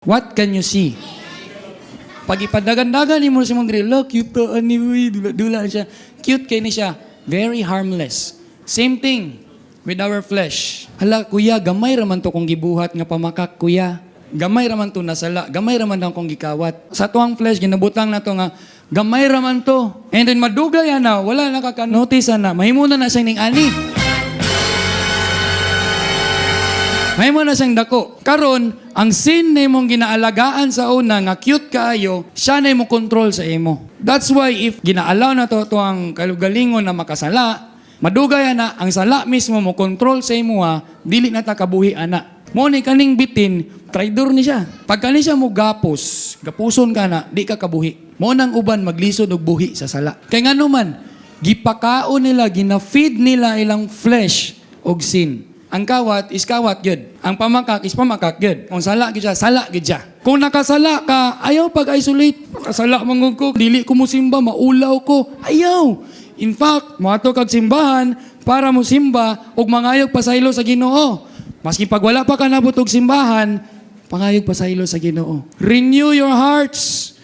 What can you see? Pag ipadagan-dagan ni mo si mong diri, look, cute to, anyway, dula siya. Cute kay ni siya. Very harmless. Same thing with our flesh. Hala, kuya, gamay raman to kung gibuhat nga pamakak, kuya. Gamay raman to nasala. Gamay raman daw kung gikawat. Sa tuang flesh, ginabutang na to nga, gamay raman to. And then madugay na, wala nakaka-notice na. Mahimuna na siya ning ani. May mo na siyang dako. Karon, ang sin na imong ginaalagaan sa una nga cute kaayo, siya na imong control sa imo. That's why if ginaalaw na to ang kalugalingon na makasala, madugay na ang sala mismo mo control sa imo dili na ta kabuhi ana. Mo ni kaning bitin, traidor ni siya. Pag kani siya mo gapuson ka na, di ka kabuhi. Mo nang uban maglisod og buhi sa sala. Kay ngano man, gipakaon nila, gina-feed nila ilang flesh og sin. Ang kawat is kawat gyud. Ang pamakak is pamakak gyud. Kung sala gyud siya, sala gyud siya. Kung nakasala ka, ayaw pag-isolate. Nakasala mangod ko, dili ko musimba, maulaw ko. Ayaw. In fact, moato kag simbahan para mo simba ug mangayog pasaylo sa Ginoo. Maski pag wala pa ka nabot og simbahan, pangayog pasaylo sa Ginoo. Renew your hearts.